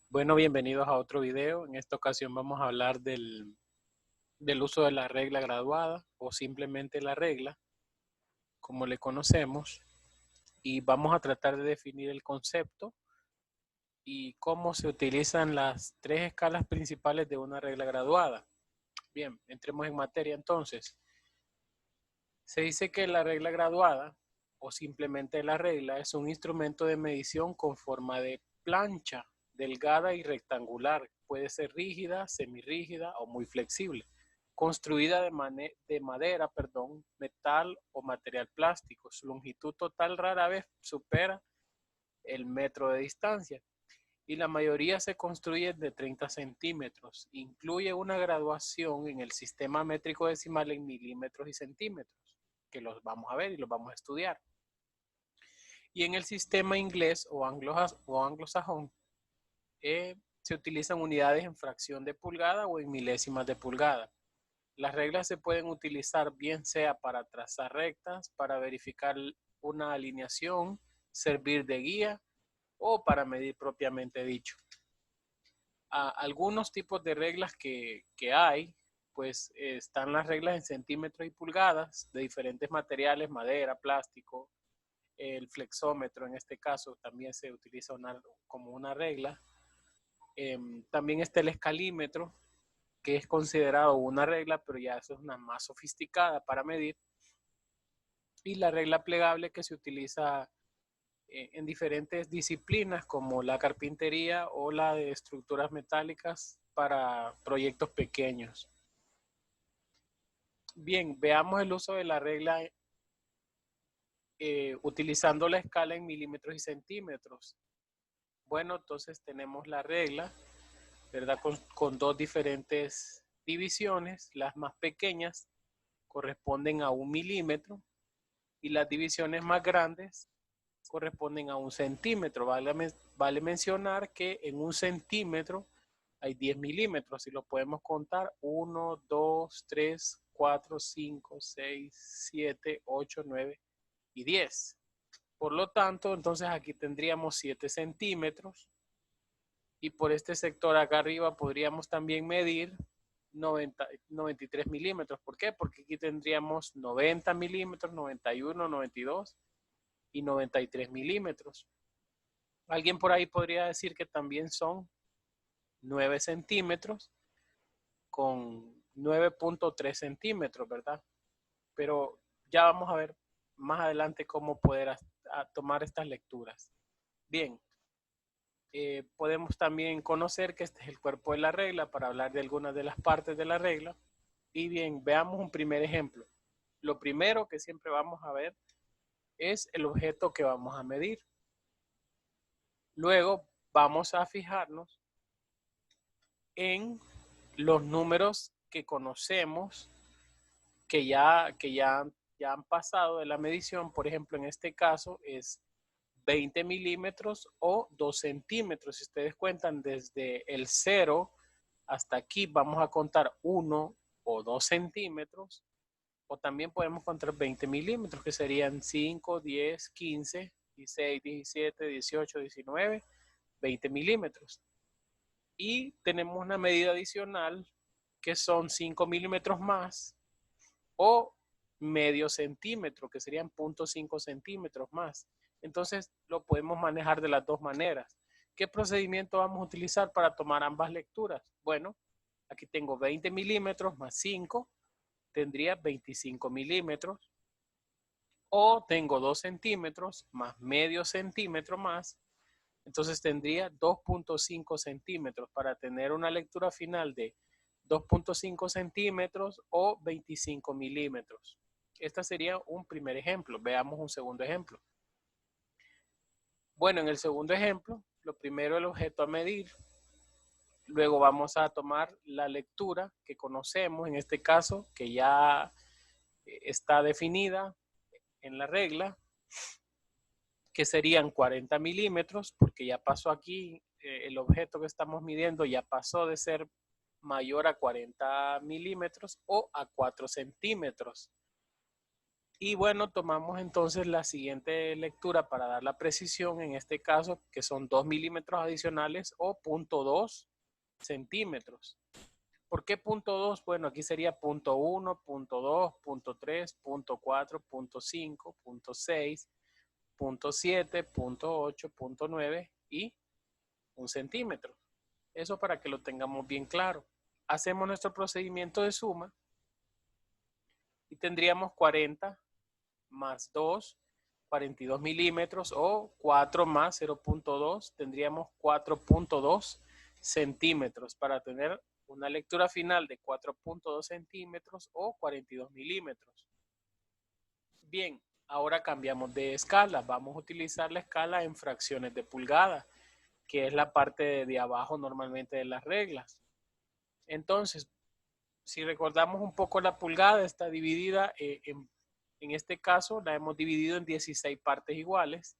Bueno, bienvenidos a otro video. En esta ocasión vamos a hablar del uso de la regla graduada o simplemente la regla, como le conocemos, y vamos a tratar de definir el concepto y cómo se utilizan las tres escalas principales de una regla graduada. Bien, entremos en materia entonces. Se dice que la regla graduada o simplemente la regla es un instrumento de medición con forma de plancha, delgada y rectangular. Puede ser rígida, semirrígida o muy flexible. Construida de madera, metal o material plástico. Su longitud total rara vez supera el metro de distancia y la mayoría se construye de 30 centímetros. Incluye una graduación en el sistema métrico decimal en milímetros y centímetros, que los vamos a ver y los vamos a estudiar. Y en el sistema inglés o anglosajón se utilizan unidades en fracción de pulgada o en milésimas de pulgada. Las reglas se pueden utilizar bien sea para trazar rectas, para verificar una alineación, servir de guía o para medir propiamente dicho. Algunos tipos de reglas que hay, pues están las reglas en centímetros y pulgadas de diferentes materiales, madera, plástico. El flexómetro en este caso también se utiliza como una regla. También está el escalímetro, que es considerado una regla, pero ya eso es una más sofisticada para medir. Y la regla plegable, que se utiliza en diferentes disciplinas como la carpintería o la de estructuras metálicas para proyectos pequeños. Bien, veamos el uso de la regla utilizando la escala en milímetros y centímetros. Bueno, entonces tenemos la regla, ¿verdad? Con dos diferentes divisiones. Las más pequeñas corresponden a 1 milímetro y las divisiones más grandes corresponden a 1 centímetro. Vale mencionar que en 1 centímetro hay 10 milímetros y lo podemos contar: 1, 2, 3, 4, 5, 6, 7, 8, 9 y 10. Por lo tanto, entonces aquí tendríamos 7 centímetros y por este sector acá arriba podríamos también medir 93 milímetros. ¿Por qué? Porque aquí tendríamos 90 milímetros, 91, 92 y 93 milímetros. Alguien por ahí podría decir que también son 9 centímetros con 9.3 centímetros, ¿verdad? Pero ya vamos a ver más adelante cómo poder tomar estas lecturas. Bien, podemos también conocer que este es el cuerpo de la regla para hablar de algunas de las partes de la regla. Y bien, veamos un primer ejemplo. Lo primero que siempre vamos a ver es el objeto que vamos a medir. Luego vamos a fijarnos en los números que conocemos que ya han pasado de la medición. Por ejemplo, en este caso es 20 milímetros o 2 centímetros. Si ustedes cuentan desde el 0 hasta aquí, vamos a contar 1 o 2 centímetros. O también podemos contar 20 milímetros, que serían 5, 10, 15, 16, 17, 18, 19, 20 milímetros. Y tenemos una medida adicional que son 5 milímetros más o medio centímetro, que serían 0.5 centímetros más. Entonces lo podemos manejar de las dos maneras. ¿Qué procedimiento vamos a utilizar para tomar ambas lecturas? Bueno, aquí tengo 20 milímetros más 5, tendría 25 milímetros. O tengo 2 centímetros más medio centímetro más, entonces tendría 2.5 centímetros para tener una lectura final de 2.5 centímetros o 25 milímetros. Este sería un primer ejemplo. Veamos un segundo ejemplo. Bueno, en el segundo ejemplo, lo primero el objeto a medir. Luego vamos a tomar la lectura que conocemos, en este caso, que ya está definida en la regla, que serían 40 milímetros, porque ya pasó aquí, el objeto que estamos midiendo ya pasó de ser mayor a 40 milímetros o a 4 centímetros. Y bueno, tomamos entonces la siguiente lectura para dar la precisión, en este caso, que son 2 milímetros adicionales o 0.2 centímetros. ¿Por qué 0.2? Bueno, aquí sería 0.1, 0.2, 0.3, 0.4, 0.5, 0.6, 0.7, 0.8, 0.9 y 1 centímetro. Eso para que lo tengamos bien claro. Hacemos nuestro procedimiento de suma y tendríamos 40 más 2, 42 milímetros, o 4 más 0.2, tendríamos 4.2 centímetros para tener una lectura final de 4.2 centímetros o 42 milímetros. Bien, ahora cambiamos de escala. Vamos a utilizar la escala en fracciones de pulgada, que es la parte de abajo normalmente de las reglas. Entonces, si recordamos un poco, la pulgada está dividida en este caso la hemos dividido en 16 partes iguales,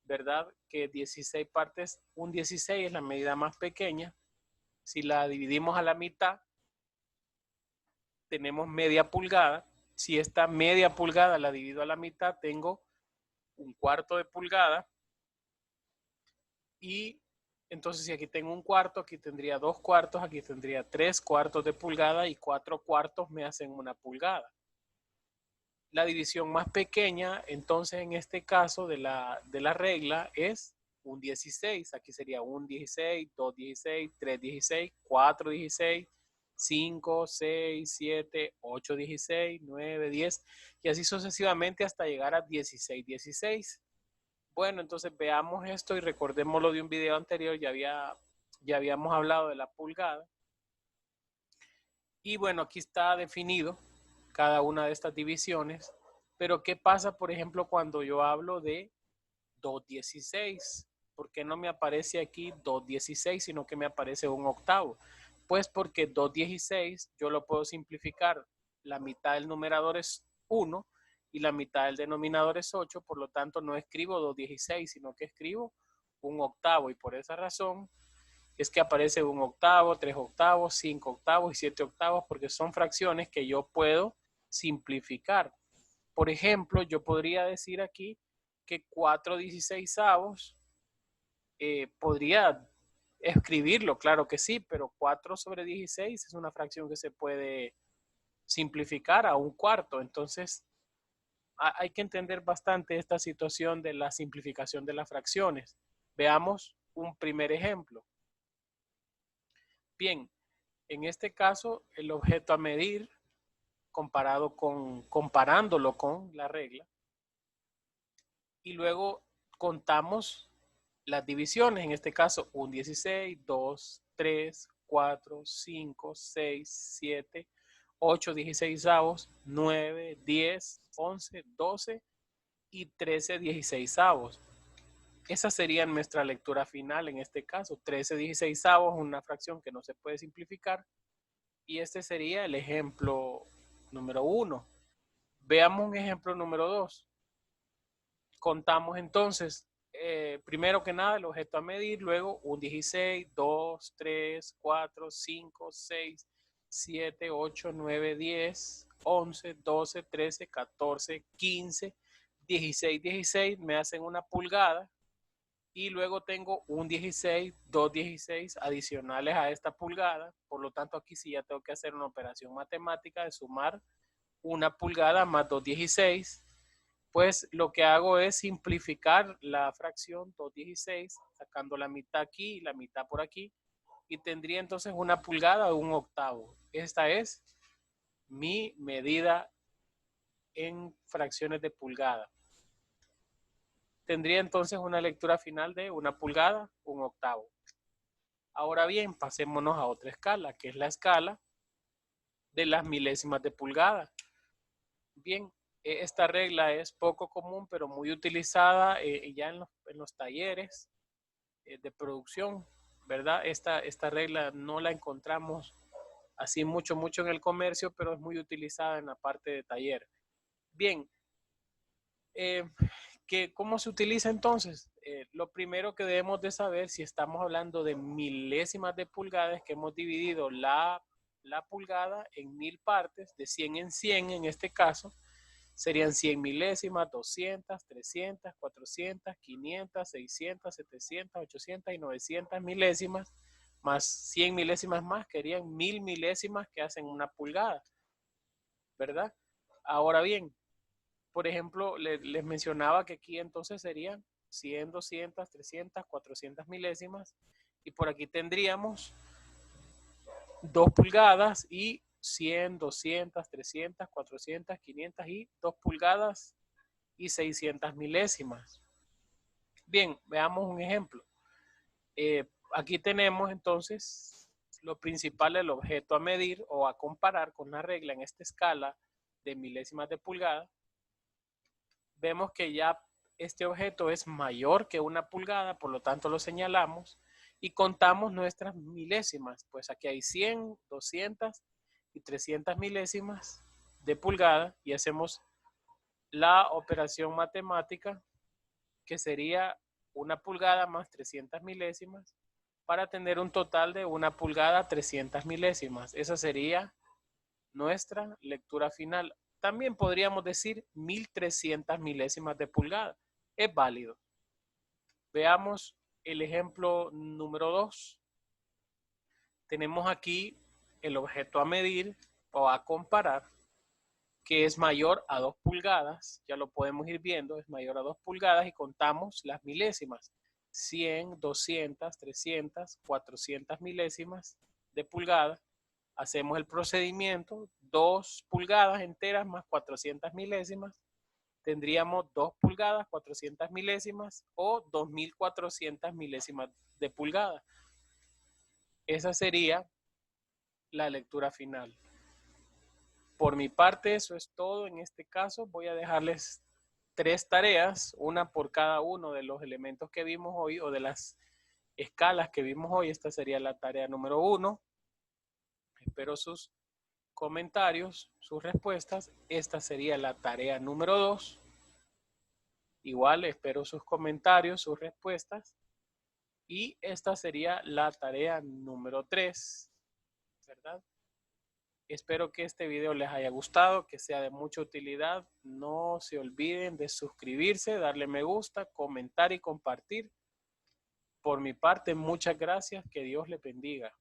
¿verdad? Que 16 partes, un 16 es la medida más pequeña. Si la dividimos a la mitad, tenemos media pulgada. Si esta media pulgada la divido a la mitad, tengo un cuarto de pulgada. Y entonces, si aquí tengo un cuarto, aquí tendría 2 cuartos, aquí tendría 3 cuartos de pulgada y 4 cuartos me hacen una pulgada. La división más pequeña, entonces, en este caso de la regla es un 16. Aquí sería un 16, 2 16, 3 16, 4 16, 5, 6, 7, 8 16, 9, 10 y así sucesivamente hasta llegar a 16, 16. Bueno, entonces veamos esto y recordémoslo de un video anterior, ya habíamos hablado de la pulgada. Y bueno, aquí está definido cada una de estas divisiones. Pero ¿qué pasa, por ejemplo, cuando yo hablo de 2/16? ¿Por qué no me aparece aquí 2/16, sino que me aparece un octavo? Pues porque 2/16 yo lo puedo simplificar. La mitad del numerador es 1 y la mitad del denominador es 8, por lo tanto no escribo 2/16, sino que escribo un octavo, y por esa razón es que aparece un octavo, 3 octavos, 5 octavos y 7 octavos, porque son fracciones que yo puedo simplificar. Por ejemplo, yo podría decir aquí que 4/16 podría escribirlo, claro que sí, pero 4/16 es una fracción que se puede simplificar a un cuarto. Entonces, hay que entender bastante esta situación de la simplificación de las fracciones. Veamos un primer ejemplo. Bien, en este caso, el objeto a medir, comparándolo con la regla, y luego contamos las divisiones, en este caso, un 16, 2, 3, 4, 5, 6, 7, 8 16avos, 9, 10, 11, 12 y 13 16avos. Esa sería nuestra lectura final en este caso. 13 16avos, una fracción que no se puede simplificar. Y este sería el ejemplo número 1. Veamos un ejemplo número 2. Contamos entonces, primero que nada, el objeto a medir, luego un 16, 2, 3, 4, 5, 6, 7, 8, 9, 10, 11, 12, 13, 14, 15, 16, 16, me hacen una pulgada. Y luego tengo un 16, 2 16 adicionales a esta pulgada. Por lo tanto, aquí sí ya tengo que hacer una operación matemática de sumar una pulgada más 2 16. Pues lo que hago es simplificar la fracción 2 16, sacando la mitad aquí y la mitad por aquí. Y tendría entonces una pulgada o un octavo. Esta es mi medida en fracciones de pulgada. Tendría entonces una lectura final de una pulgada, un octavo. Ahora bien, pasémonos a otra escala, que es la escala de las milésimas de pulgada. Bien, esta regla es poco común, pero muy utilizada ya en los talleres de producción, ¿verdad? Esta regla no la encontramos así mucho en el comercio, pero es muy utilizada en la parte de taller. Bien, ¿cómo se utiliza entonces? Lo primero que debemos de saber, si estamos hablando de milésimas de pulgadas, es que hemos dividido la pulgada en 1000 partes, de 100 en 100 en este caso. serían 100 milésimas, 200, 300, 400, 500, 600, 700, 800 y 900 milésimas, más 100 milésimas más, que serían 1000 milésimas que hacen una pulgada, ¿verdad? Ahora bien, por ejemplo, les mencionaba que aquí entonces serían 100, 200, 300, 400 milésimas, y por aquí tendríamos 2 pulgadas y 100, 200, 300, 400, 500 y 2 pulgadas y 600 milésimas. Bien, veamos un ejemplo. Aquí tenemos entonces lo principal del objeto a medir o a comparar con la regla en esta escala de milésimas de pulgada. Vemos que ya este objeto es mayor que una pulgada, por lo tanto lo señalamos y contamos nuestras milésimas. Pues aquí hay 100, 200 y 300 milésimas de pulgada y hacemos la operación matemática que sería una pulgada más 300 milésimas para tener un total de una pulgada 300 milésimas. Esa sería nuestra lectura final. También podríamos decir 1300 milésimas de pulgada. Es válido. Veamos el ejemplo número 2. Tenemos aquí el objeto a medir o a comparar, que es mayor a 2 pulgadas. Ya lo podemos ir viendo, es mayor a 2 pulgadas y contamos las milésimas. 100, 200, 300, 400 milésimas de pulgada. Hacemos el procedimiento, 2 pulgadas enteras más 400 milésimas. Tendríamos 2 pulgadas, 400 milésimas o 2400 milésimas de pulgada. Esa sería la lectura final. Por mi parte, eso es todo. En este caso, voy a dejarles 3 tareas, una por cada uno de los elementos que vimos hoy o de las escalas que vimos hoy. Esta sería la tarea número 1. Espero sus comentarios, sus respuestas. Esta sería la tarea número 2. Igual espero sus comentarios, sus respuestas. Y esta sería la tarea número 3, ¿verdad? Espero que este video les haya gustado, que sea de mucha utilidad. No se olviden de suscribirse, darle me gusta, comentar y compartir. Por mi parte, muchas gracias. Que Dios les bendiga.